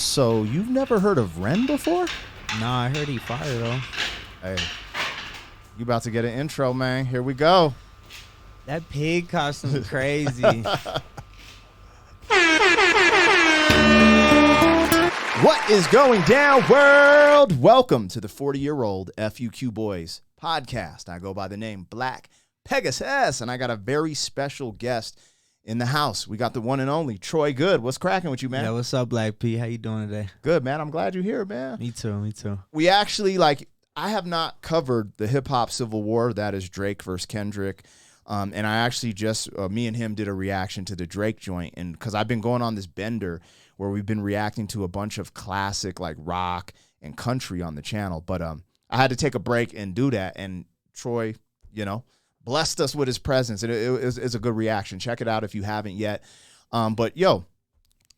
So you've never heard of Ren before? Nah, I heard he fired though. Hey, you about to get an intro, man. Here we go. That pig costume's crazy. What is going down, world? Welcome to the 40-year-old FUQ Boys podcast. I go by the name Black Pegasus, and I got a very special guest in the house. We got the one and only Troy Good. What's cracking with you, man? Yeah, what's up, Black P? How you doing today? Good, man. I'm glad you're here, man. Me too. We actually, I have not covered the hip-hop civil war. That is Drake versus Kendrick. And I actually just, me and him did a reaction to the Drake joint. And because I've been going on this bender where we've been reacting to a bunch of classic, like, rock and country on the channel. But I had to take a break and do that. And Troy, blessed us with his presence. And it's a good reaction. Check it out if you haven't yet. But,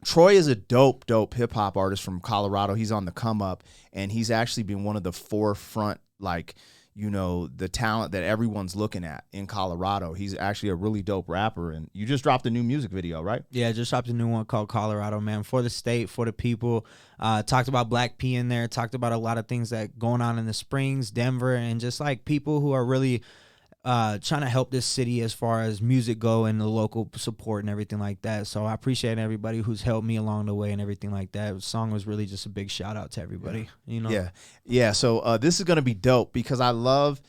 Troy is a dope hip-hop artist from Colorado. He's on the come up. And he's actually been one of the forefront, the talent that everyone's looking at in Colorado. He's actually a really dope rapper, and you just dropped a new music video, right? Yeah, just dropped a new one called Colorado, man. For the state, for the people. Talked about Black P in there. Talked about a lot of things that going on in the Springs, Denver, and just like people who are really trying to help this city as far as music go and the local support and everything like that. So I appreciate everybody who's helped me along the way and everything like that. The song was really just a big shout out to everybody. Yeah. So this is gonna be dope because I love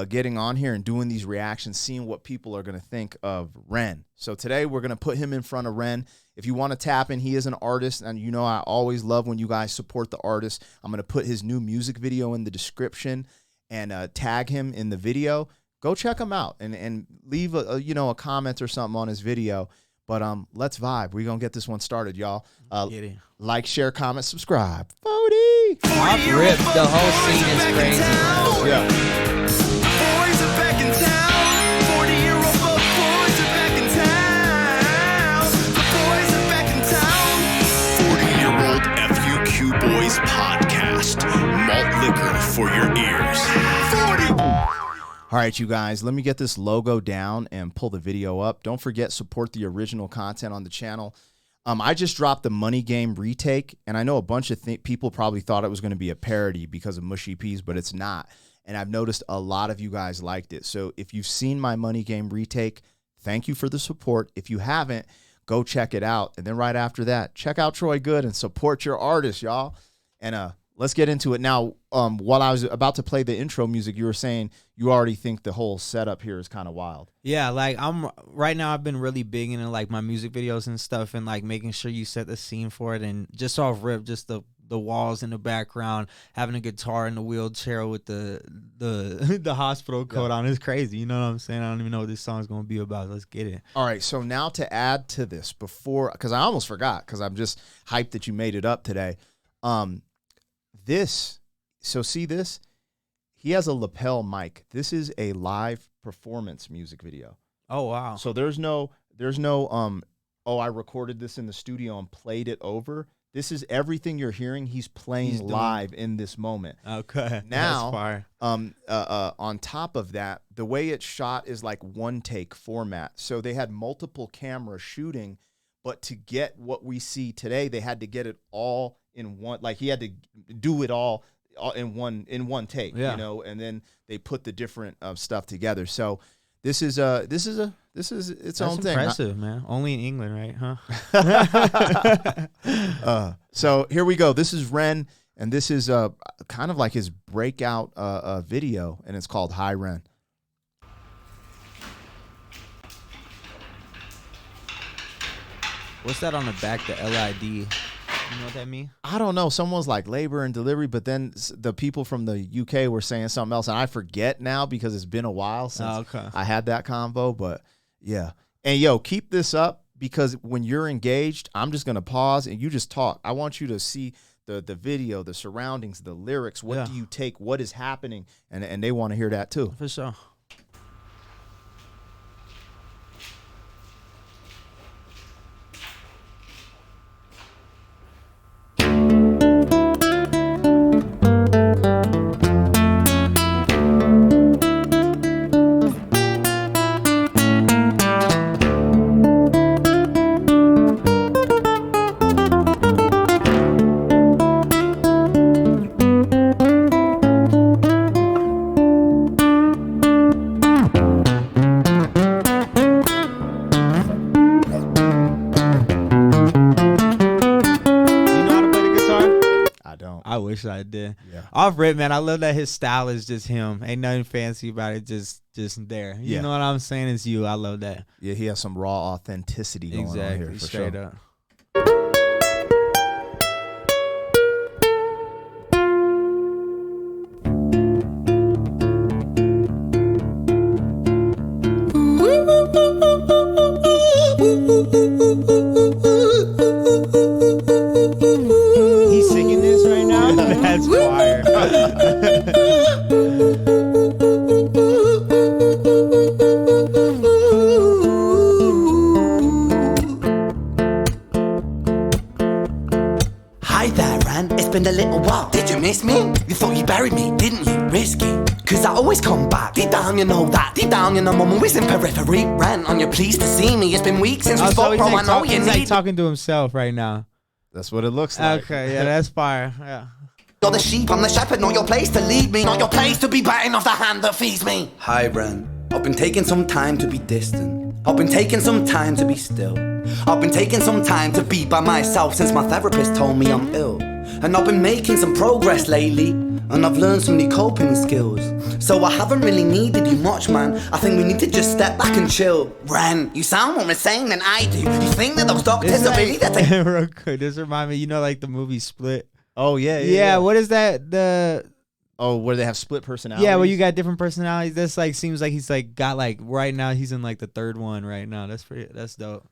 getting on here and doing these reactions, seeing what people are gonna think of Ren. So today we're gonna put him in front of Ren. If you want to tap in, he is an artist, and I always love when you guys support the artist. I'm gonna put his new music video in the description and tag him in the video. Go check him out and leave a comment or something on his video. But let's vibe. We're gonna get this one started, y'all. Like, share, comment, subscribe. 40. Off rip, the whole scene is crazy. Yeah. Boys are back in town. 40-year-old boys are back in town. The boys are back in town. 40-year-old FUQ Boys podcast. Malt liquor for your ears. 40. All right, you guys, let me get this logo down and pull the video up. Don't forget, support the original content on the channel. I just dropped the Money Game retake, and I know a bunch of people probably thought it was going to be a parody because of Mushy Peas, but it's not. And I've noticed a lot of you guys liked it. So if you've seen my Money Game retake, thank you for the support. If you haven't, go check it out. And then right after that, check out Troy Good and support your artist, y'all. And let's get into it now. While I was about to play the intro music, you were saying you already think the whole setup here is kind of wild. Yeah, right now I've been really big into my music videos and stuff and making sure you set the scene for it, and just off rip, just the walls in the background, having a guitar in the wheelchair with the hospital coat on is crazy. You know what I'm saying? I don't even know what this song's gonna be about. Let's get it. All right, so now to add to this because I almost forgot because I'm just hyped that you made it up today. See this? He has a lapel mic. This is a live performance music video. Oh, wow. So there's no, I recorded this in the studio and played it over. This is everything you're hearing. He's playing live in this moment. Okay. Now, that's fire. On top of that, the way it's shot is like one take format. So they had multiple cameras shooting, but to get what we see today, they had to get it all in one. Like he had to do it all in one take, and then they put the different stuff together. So this is its That's own thing. Impressive, man. Only in England, right? Huh? So here we go. This is Ren, and this is kind of like his breakout video, and it's called High Ren. What's that on the back? The LID. You know what that means? I don't know. Someone's like labor and delivery, but then the people from the UK were saying something else, and I forget now because it's been a while since I had that convo. But yeah, and keep this up because when you're engaged, I'm just gonna pause and you just talk. I want you to see the video, the surroundings, the lyrics. What do you take? What is happening? And they want to hear that too. For sure. I wish I did. Yeah. Off rip, man. I love that his style is just him. Ain't nothing fancy about it. Just there. You know what I'm saying? It's you. I love that. Yeah, he has some raw authenticity going on here for straight sure. up. He's singing this right now? That's fire. Hi there, Ren. It's been a little while. Did you miss me? You thought you buried me, didn't you? Risky. Cause I always come back. Deep down, you know that. Deep down, you know I'm always in periphery. Ren, on your pleased to see me. It's been weeks since we spoke, bro. I know you he's need. like talking to himself right now. That's what it looks like. Okay, yeah, that's fire. Yeah. You're the sheep, I'm the shepherd. Not your place to lead me. Not your place to be biting off the hand that feeds me. Hi, Ren. I've been taking some time to be distant. I've been taking some time to be still. I've been taking some time to be by myself since my therapist told me I'm ill. And I've been making some progress lately, and I've learned some new coping skills. So I haven't really needed you much, man. I think we need to just step back and chill. Ren, you sound more insane than I do. You think that those doctors are really that they... Real quick, this remind me, you know, like the movie Split. Oh yeah. Yeah, what is that? Oh, where they have split personalities? Yeah, where you got different personalities. That's like seems like he's like got like right now he's in like the third one right now. That's dope.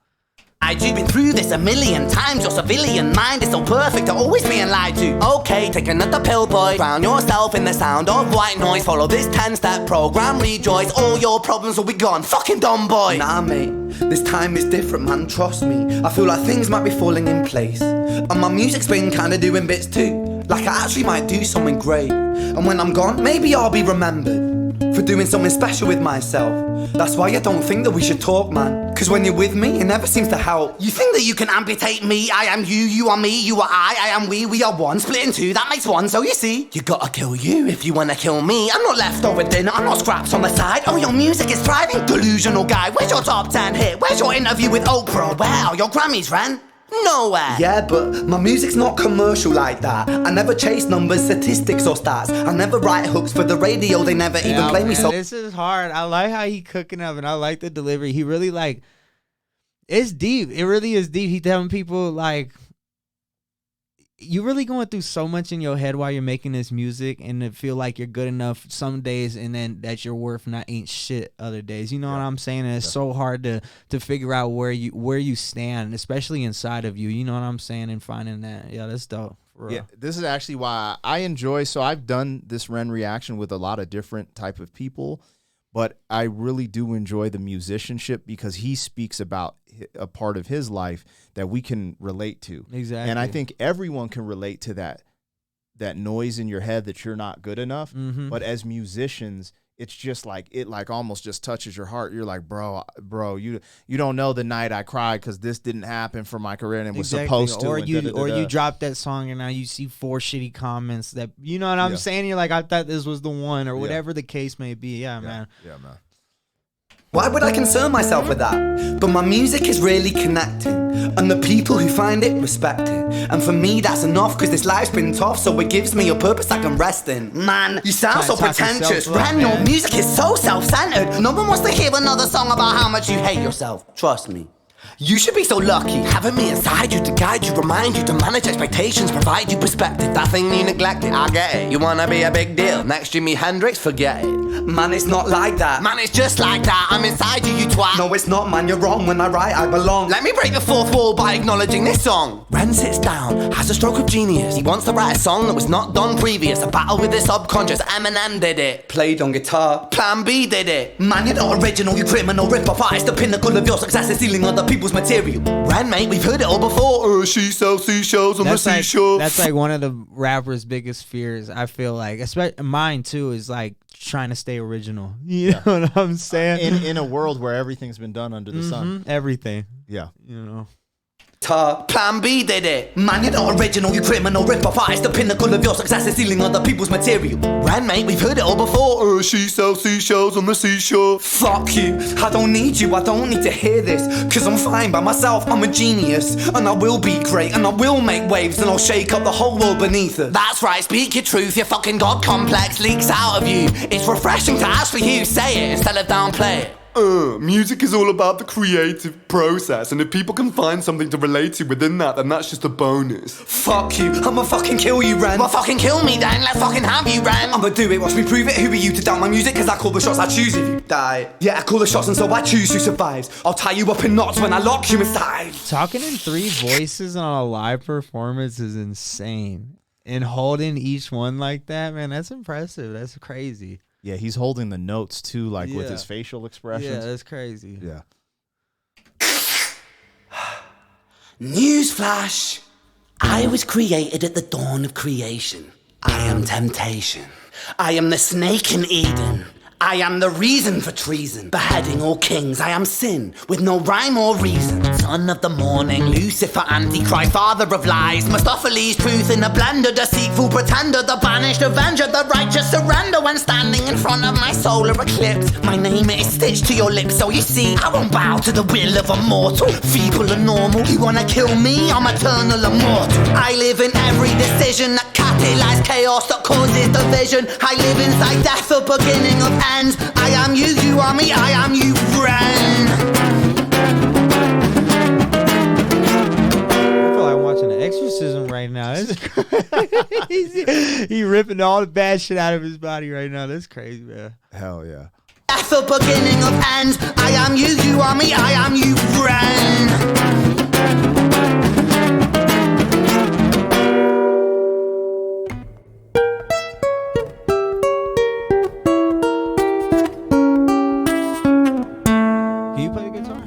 I've been through this a million times. Your civilian mind is so perfect to always being lied to. Okay, take another pill, boy. Drown yourself in the sound of white noise. Follow this 10-step program, rejoice. All your problems will be gone. Fucking dumb boy. Nah, mate, this time is different, man. Trust me. I feel like things might be falling in place, and my music's been kinda doing bits too. Like I actually might do something great. And when I'm gone, maybe I'll be remembered for doing something special with myself. That's why I don't think that we should talk, man. Cause when you're with me, it never seems to help. You think that you can amputate me? I am you, you are me, you are I am we are one. Split in two, that makes one. So you see, you gotta kill you if you wanna kill me. I'm not leftover dinner, I'm not scraps on the side. Oh, your music is thriving, delusional guy. Where's your top 10 hit? Where's your interview with Oprah? Where are your Grammys, Ren? Nowhere. Yeah, but my music's not commercial like that. I never chase numbers, statistics or stats. I never write hooks for the radio, they never even play me. So this is hard. I like how he cooking up and I like the delivery. He really like, it's deep. It really is deep. He telling people like, you really going through so much in your head while you're making this music, and to feel like you're good enough some days, and then that your worth not ain't shit other days. You know what I'm saying? And it's so hard to figure out where you stand, especially inside of you. You know what I'm saying? And finding that, yeah, that's dope. Yeah, this is actually why I enjoy. So I've done this Ren reaction with a lot of different type of people, but I really do enjoy the musicianship because he speaks about a part of his life that we can relate to. Exactly. And I think everyone can relate to that noise in your head that you're not good enough. Mm-hmm. But as musicians, it's just like it like almost just touches your heart. You're like, bro, you don't know the night I cried because this didn't happen for my career and it was supposed to. Or you drop that song and now you see 4 shitty comments that, you know what I'm saying? You're like, I thought this was the one, or whatever the case may be. Yeah, man. Yeah, man. why would I concern myself with that? But my music is really connecting, and the people who find it respect it. And for me that's enough, cause this life's been tough, so it gives me a purpose I can rest in. Man, you sound so pretentious. Ren, your music is so self-centered. No one wants to hear another song about how much you hate yourself. Trust me. You should be so lucky, having me inside you to guide you, remind you to manage expectations, provide you perspective. That thing you neglected, I get it. You wanna be a big deal, next Jimi Hendrix, forget it. Man, it's not like that. Man, it's just like that. I'm inside you, you twat. No, it's not, man, you're wrong. When I write, I belong. Let me break the fourth wall by acknowledging this song. Ren sits down, has a stroke of genius. He wants to write a song that was not done previous. A battle with the subconscious, Eminem did it. Played on guitar, Plan B did it. Man, you're not original, you criminal rip-off artist. The pinnacle of your success is stealing other people's material. Ren, mate, we've heard it all before. She sells seashells on the seashore. That's like one of the rapper's biggest fears, I feel like. Especially mine too, is like trying to stay original. You know what I'm saying? In a world where everything's been done under the sun. Everything. Yeah. You know. Plan B did it. Man, you're not original, you criminal rip-off artist. The pinnacle of your success is stealing other people's material. Ren, mate, we've heard it all before. She sells seashells on the seashore. Fuck you, I don't need you, I don't need to hear this. Cause I'm fine by myself, I'm a genius. And I will be great, and I will make waves. And I'll shake up the whole world beneath it. That's right, speak your truth, your fucking god complex leaks out of you. It's refreshing to actually hear you say it instead of downplay it. Music is all about the creative process, and if people can find something to relate to within that, then that's just a bonus. Fuck you, I'ma fucking kill you, Ren. Well, fucking kill me then, let's fucking have you, Ren. I'ma do it, watch me prove it. Who are you to doubt my music? Cause I call the shots, I choose if you die. Yeah, I call the shots and so I choose who survives. I'll tie you up in knots when I lock you inside. Talking in 3 voices on a live performance is insane. And holding each one like that, man, that's impressive. That's crazy. Yeah, he's holding the notes too, like with his facial expressions. Yeah, that's crazy. Yeah. Newsflash. I was created at the dawn of creation. I am temptation. I am the snake in Eden. I am the reason for treason, beheading all kings. I am sin, with no rhyme or reason. Son of the morning, Lucifer, Antichrist, father of lies. Mephistophelies, truth in a blender, deceitful pretender, the banished avenger, the righteous surrender. When standing in front of my solar eclipse, my name is stitched to your lips. So you see, I won't bow to the will of a mortal. Feeble and normal, you wanna kill me? I'm eternal immortal. I live in every decision that catalyzes chaos, that causes division. I live inside death, the beginning of ends. I am you, you are me, I am you, Ren. I feel like I'm watching an exorcism right now. He ripping all the bad shit out of his body right now. That's crazy, man. Hell yeah. Death, the beginning of ends. I am you, you are me, I am you, Ren. Can you play the guitar?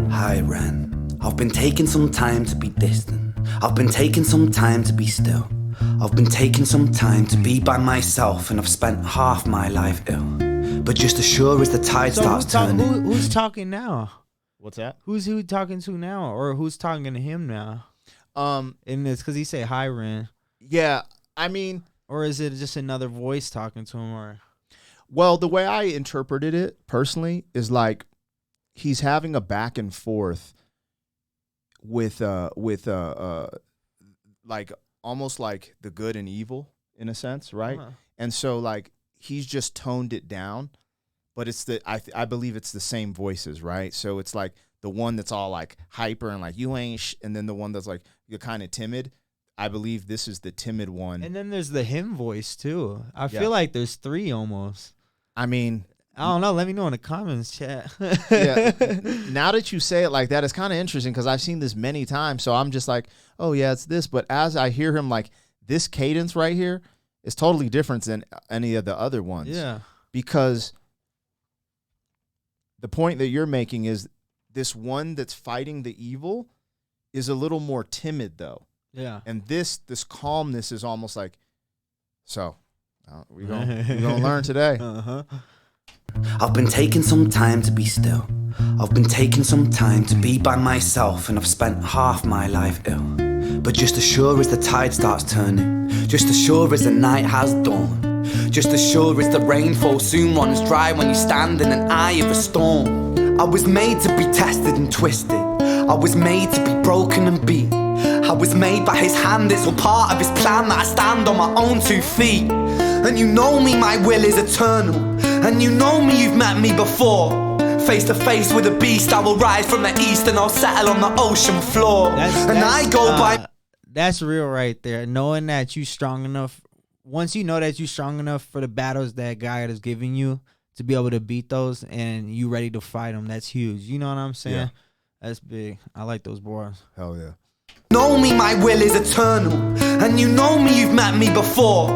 High Ren. I've been taking some time to be distant. I've been taking some time to be still. I've been taking some time to be by myself, and I've spent half my life ill. But just as sure as the tide starts turning. Who's talking now? What's that? Who's he talking to now, or who's talking to him now? In this, because he say High Ren, Yeah, I mean, or is it just another voice talking to him? Or well, the way I interpreted it personally is like he's having a back and forth with like almost like the good and evil in a sense, right? And so like he's just toned it down, but it's I believe it's the same voices, right? So it's like the one that's all like hyper and like you ain't and then the one that's like you're kind of timid. I believe this is the timid one. and then there's the him voice too. I feel like there's 3 almost. I mean, I don't know. Let me know in the comments, chat. yeah. Now that you say it like that, it's kind of interesting because I've seen this many times. So I'm just like, oh, yeah, it's this. But as I hear him, like this cadence right here is totally different than any of the other ones. Yeah. Because the point that you're making is this one that's fighting the evil is a little more timid, though. Yeah. And this calmness is almost like, so we're gonna learn today. Uh-huh. I've been taking some time to be still. I've been taking some time to be by myself, and I've spent half my life ill. But just as sure as the tide starts turning, just as sure as the night has dawned, just as sure as the rainfall soon runs dry when you stand in an eye of a storm. I was made to be tested and twisted. I was made to be broken and beat. I was made by his hand, it's all part of his plan that I stand on my own 2 feet. And you know me, my will is eternal. And you know me, you've met me before. Face to face with a beast, I will rise from the east and I'll settle on the ocean floor. I go by... That's real right there. Knowing that you strong enough. Once you know that you're strong enough for the battles that God is giving you to be able to beat those and you ready to fight them, that's huge. You know what I'm saying? Yeah. That's big. I like those bars. Hell yeah. Know me, my will is eternal. And you know me, you've met me before.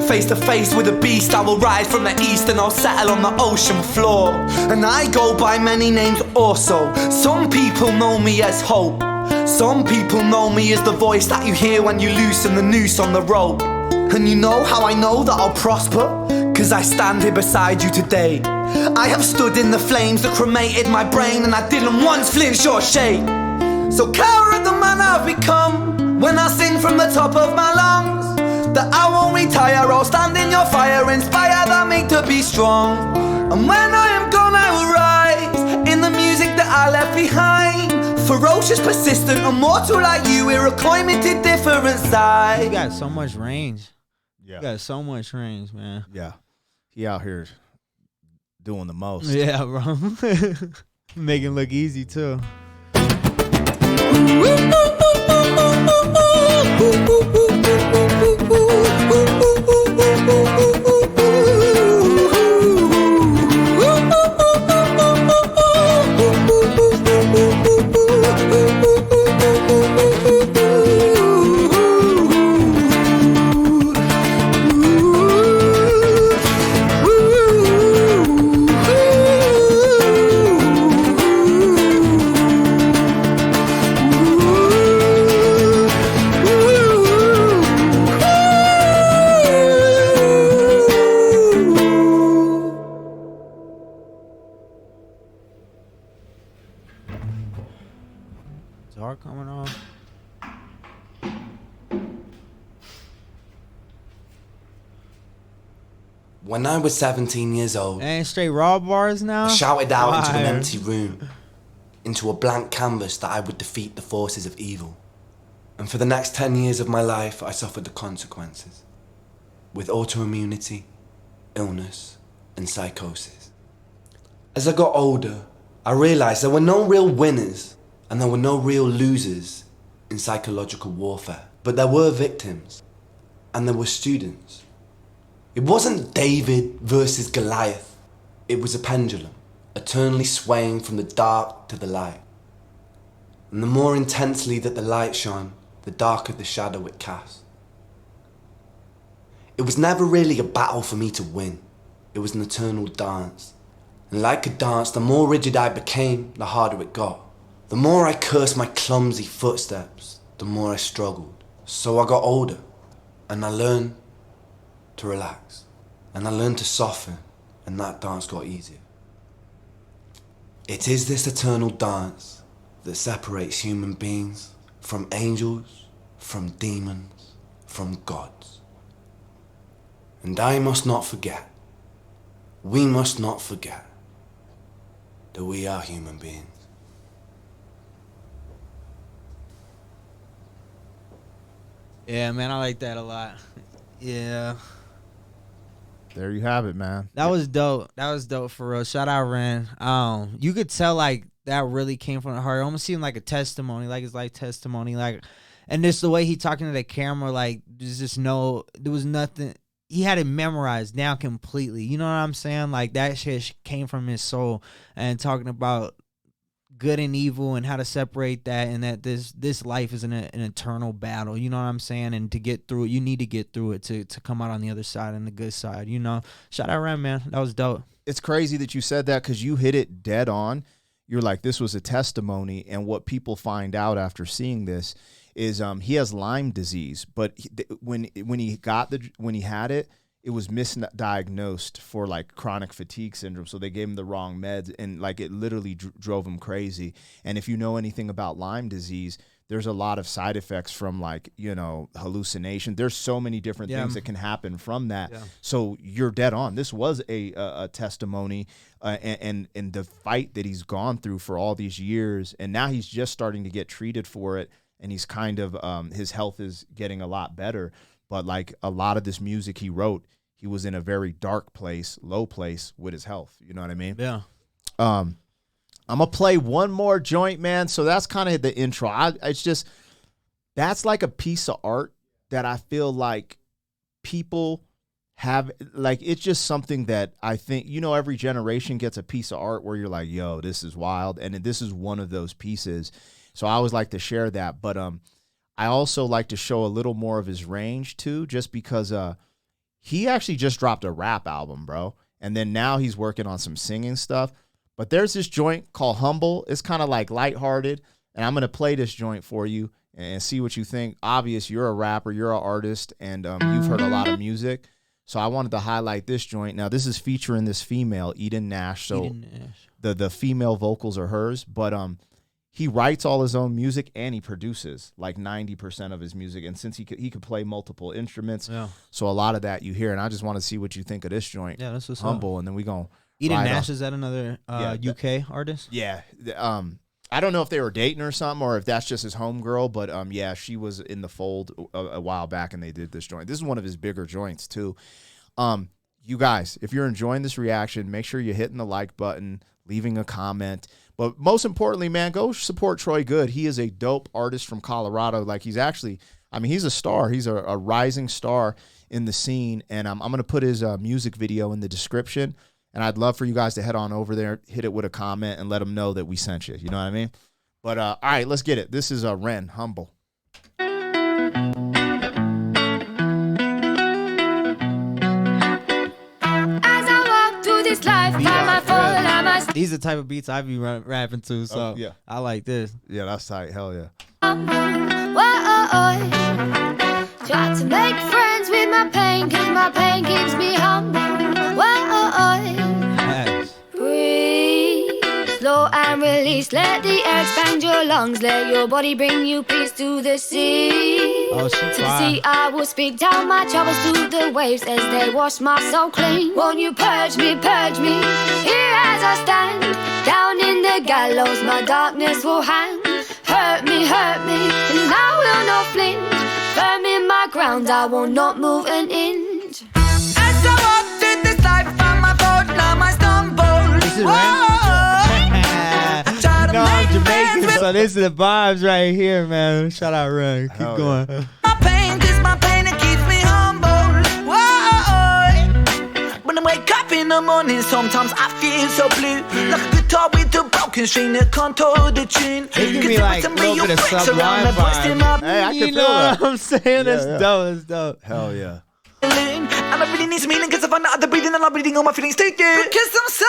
Face to face with a beast, I will rise from the east and I'll settle on the ocean floor. And I go by many names also. Some people know me as hope. Some people know me as the voice that you hear when you loosen the noose on the rope. And you know how I know that I'll prosper? Cause I stand here beside you today. I have stood in the flames that cremated my brain, and I didn't once flinch or shake. So coward the man I've become, when I sing from the top of my lungs, that I won't retire, I'll stand in your fire, inspire that make to be strong. And when I am gone I will rise, in the music that I left behind. Ferocious, persistent, immortal like you, we're a climate different sides. You got so much range. Yeah. You got so much range, man. Yeah. He out here doing the most. Yeah, bro. Make it look easy, too. Dark coming on. When I was 17 years old, And straight raw bars now? I shouted out into an Fire. empty room, into a blank canvas, that I would defeat the forces of evil. And for the next 10 years of my life, I suffered the consequences, with autoimmunity, illness, and psychosis. As I got older, I realized there were no real winners and there were no real losers in psychological warfare. But there were victims, and there were students. It wasn't David versus Goliath. It was a pendulum, eternally swaying from the dark to the light. And the more intensely that the light shone, the darker the shadow it cast. It was never really a battle for me to win. It was an eternal dance. And like a dance, the more rigid I became, the harder it got. The more I cursed my clumsy footsteps, the more I struggled. So I got older, and I learned to relax. And I learned to soften, and that dance got easier. It is this eternal dance that separates human beings from angels, from demons, from gods. And I must not forget, we must not forget, that we are human beings. Yeah, man, I like that a lot. Yeah. There you have it, man. That was dope. That was dope for real. Shout out Ren. You could tell like that really came from the heart. It almost seemed like a testimony, like his life testimony. Like, and just the way he talking to the camera, like there's just there was nothing. He had it memorized down completely. You know what I'm saying? Like that shit came from his soul, and talking about good and evil and how to separate that, and that this life is an eternal battle. You know what I'm saying? And to get through it, you need to get through it to come out on the other side and the good side. You know, shout out Ren, man. That was dope. It's crazy that you said that because you hit it dead on. You're like, this was a testimony, and what people find out after seeing this is he has Lyme disease, but when he had it, it was misdiagnosed for like chronic fatigue syndrome. So they gave him the wrong meds, and like it literally drove him crazy. And if you know anything about Lyme disease, there's a lot of side effects from like, you know, hallucination. There's so many different things that can happen from that. Yeah. So you're dead on. This was a testimony and the fight that he's gone through for all these years. And now he's just starting to get treated for it. And he's kind of, his health is getting a lot better. But like a lot of this music he wrote, he was in a very dark place, low place with his health. You know what I mean? Yeah. I'm going to play one more joint, man. So that's kind of the intro. It's just, that's like a piece of art that I feel like people have, like, it's just something that I think, you know, every generation gets a piece of art where you're like, yo, this is wild. And this is one of those pieces. So I always like to share that. But I also like to show a little more of his range too, just because he actually just dropped a rap album, bro. And then now he's working on some singing stuff. But there's this joint called Humble. It's kind of like lighthearted. And I'm going to play this joint for you and see what you think. Obvious, you're a rapper, you're an artist, and you've heard a lot of music. So I wanted to highlight this joint. Now, this is featuring this female, Eden Nash. So the female vocals are hers, but he writes all his own music and he produces like 90% of his music. And since he could play multiple instruments, so a lot of that you hear. And I just want to see what you think of this joint. Yeah, that's what's Humble, up. and then we gonna Eden Nash, is that another UK artist? Yeah. I don't know if they were dating or something, or if that's just his homegirl, but yeah, she was in the fold a while back, and they did this joint. This is one of his bigger joints too. You guys, if you're enjoying this reaction, make sure you're hitting the like button, leaving a comment. But most importantly, man, go support Troy Good. He is a dope artist from Colorado. Like, he's actually, I mean, he's a star. He's a rising star in the scene. And I'm going to put his music video in the description. And I'd love for you guys to head on over there, hit it with a comment, and let him know that we sent you. You know what I mean? But all right, let's get it. This is Ren, Humble. These are the type of beats I be rapping to, so yeah. I like this. Yeah, that's tight. Hell yeah. Try to make friends with my pain, cause my pain keeps me humble. Breathe, slow and release. Let the air expand your lungs. Let your body bring you peace to the sea. Oh, To the sea I will speak down my troubles to the waves as they wash my soul clean. Won't you purge me, here as I stand. Down in the gallows my darkness will hang. Hurt me, and I will not flinch. Firm in my ground, I will not move an inch. As I walk through this life, I'm my fault, now I stumble. This is Ren. No, I'm Jamaican, so this is the vibes right here, man. Shout out Ren. Keep going. My pain, cause my pain, it keeps me humble. Whoa. When I wake up in the morning, sometimes I feel so blue. Like a guitar with a broken string that can't hold the tune. It give me like a little bit of Sublime vibe. Hey, I can feel what that. I'm saying? That's dope. That's dope. Hell yeah. And I really need some healing cause I find out the breathing and I'm breathing all my feelings to you. Because I'm so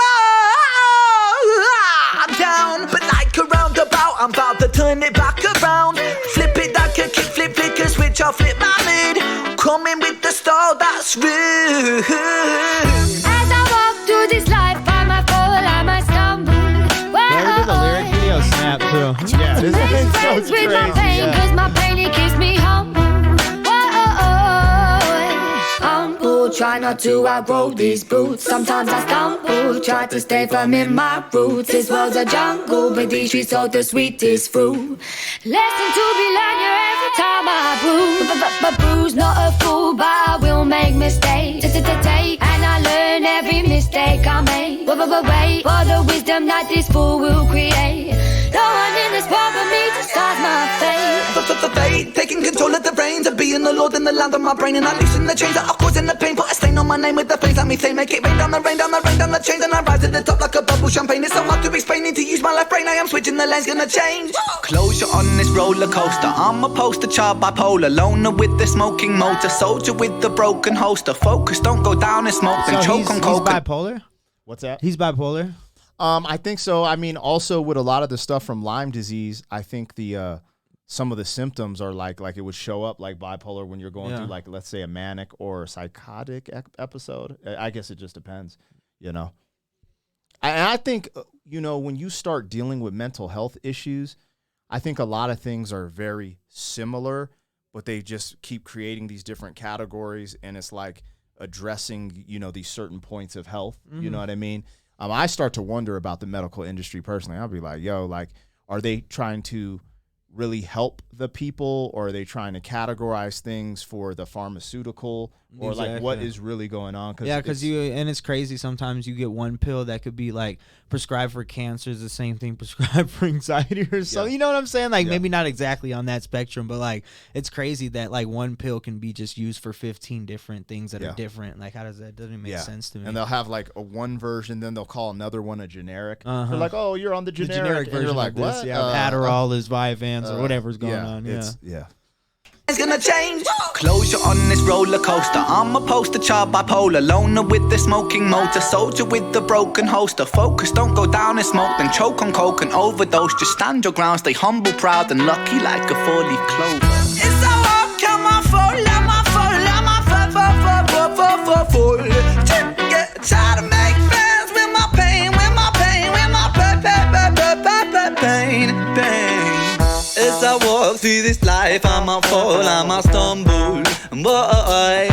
down. But like a roundabout, I'm about to turn it back around. Flip it like a kick, flick a switch, I'll flip my lid. Coming with the style that's rude. As I walk through this life, I might fall, I might stumble. Whoever did the lyric video snap too. Yeah, this is so Friends with my crazy. pain, cause my pain, it keeps me humble. Humble, try not to outgrow these boots. Sometimes I stumble, try to stay firm in my roots. This world's a jungle, but these streets hold the sweetest fruit. Lesson to be learned here every time I bruise. Bruise, not a fool, but I will make mistakes. And I learn every mistake I make. Wait for the wisdom that this fool will create. No one in this world but me to start my fate. Fate, taking control of the reins of being the Lord in the land of my brain. And I loosen the chains that are causing the pain. Put a stain on my name with the flames. Let me say, make it rain down the rain, down the rain, down the chains. And I rise to the top like a bubble champagne. It's so hard to explain, need to use my left brain. I am switching, the lane's gonna change. Closure on this roller coaster. I'm a poster child bipolar. Loner with the smoking motor. Soldier with the broken holster. Focus, don't go down in smoke. Then So choke he's on coke. bipolar? What's that? He's bipolar? I think so. I mean, also with a lot of the stuff from Lyme disease, I think the some of the symptoms are like it would show up like bipolar when you're going through, like, let's say, a manic or psychotic episode. I guess it just depends, you know. And I think, you know, when you start dealing with mental health issues, I think a lot of things are very similar, but they just keep creating these different categories, and it's like addressing, you know, these certain points of health. You know what I mean? I start to wonder about the medical industry personally. I'll be like, yo, like, are they trying to really help the people, or are they trying to categorize things for the pharmaceutical, or like what is really going on? Because it's crazy. Sometimes you get one pill that could be like prescribed for cancer is the same thing prescribed for anxiety or so. You know what I'm saying? Like maybe not exactly on that spectrum, but like it's crazy that like one pill can be just used for 15 different things that are different. Like how does that doesn't make sense to me? And they'll have like a one version, then they'll call another one a generic. They're like, oh, you're on the generic, generic version. You're like, of this. what? Adderall is Vyvanse or whatever's going on. It's gonna change. Closure on this roller coaster. I'm a poster child bipolar. Loner with the smoking motor. Soldier with the broken holster. Focus, don't go down in smoke. Then choke on coke and overdose. Just stand your ground, stay humble, proud, and lucky like a 4-leaf clover. It's a walk, I'm a fall, I'm a fall, I'm a fall. humble. Try to make friends with my pain, with my pain, with my pain. As I walk through this life, I might fall, I might stumble. Boy,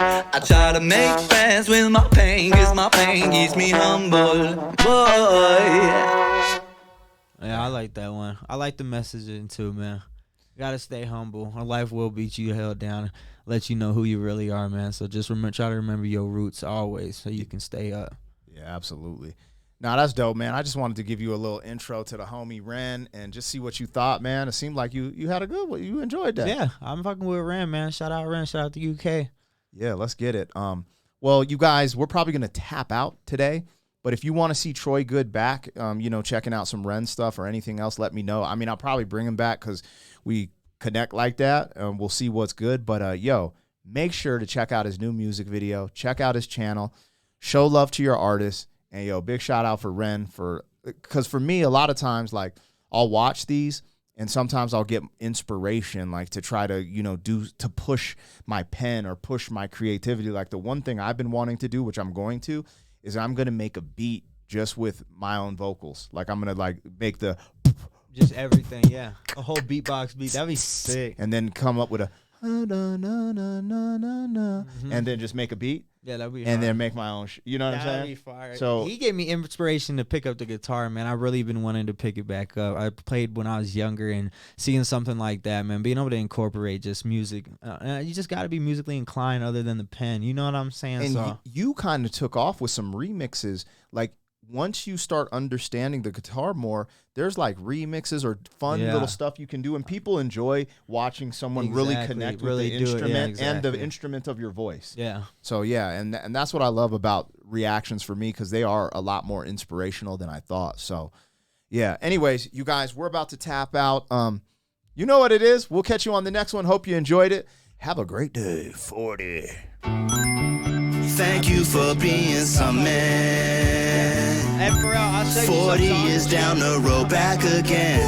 I try to make friends with my pain, 'cause my pain keeps me humble. Boy. Yeah, I like that one. I like the messaging too, man. You gotta stay humble. Or life will beat you held down, let you know who you really are, man. So just try to remember your roots always, so you can stay up. Yeah, absolutely. Nah, that's dope, man. I just wanted to give you a little intro to the homie Ren and just see what you thought, man. It seemed like you had a good one. You enjoyed that. Yeah, I'm fucking with Ren, man. Shout out Ren. Shout out to UK. Yeah, let's get it. Well, you guys, we're probably gonna tap out today. But if you want to see Troy Good back, checking out some Ren stuff or anything else, let me know. I mean, I'll probably bring him back because we connect like that. We'll see what's good. But, make sure to check out his new music video. Check out his channel. Show love to your artists. And, big shout out for Ren. Because for me, a lot of times, like, I'll watch these and sometimes I'll get inspiration, like, to try to, to push my pen or push my creativity. Like, the one thing I've been wanting to do, which I'm going to, is I'm going to make a beat just with my own vocals. Like, I'm going to, make the... Just everything, yeah. A whole beatbox beat. That'd be sick. And then come up with a... And then just make a beat. Yeah, that'd be And fire. then make my own... you know what I'm saying? That'd be fire. So, he gave me inspiration to pick up the guitar, man. I really been wanting to pick it back up. I played when I was younger, and seeing something like that, man, being able to incorporate just music. You just got to be musically inclined other than the pen. You know what I'm saying? and So you kind of took off with some remixes. Like, once you start understanding the guitar more, there's remixes or fun Yeah. little stuff you can do, and people enjoy watching someone really Exactly. connect Really with the do it. Yeah, instrument and the exactly. instrument of your voice. yeah. So yeah, and that's what I love about reactions for me, because they are a lot more inspirational than I thought. So yeah. Anyways, you guys, we're about to tap out. You know what it is. We'll catch you on the next one. Hope you enjoyed it. Have a great day. 40. Thank you for being some man. Hey, for real, I'll show you 40 some songs. years down the road, back again.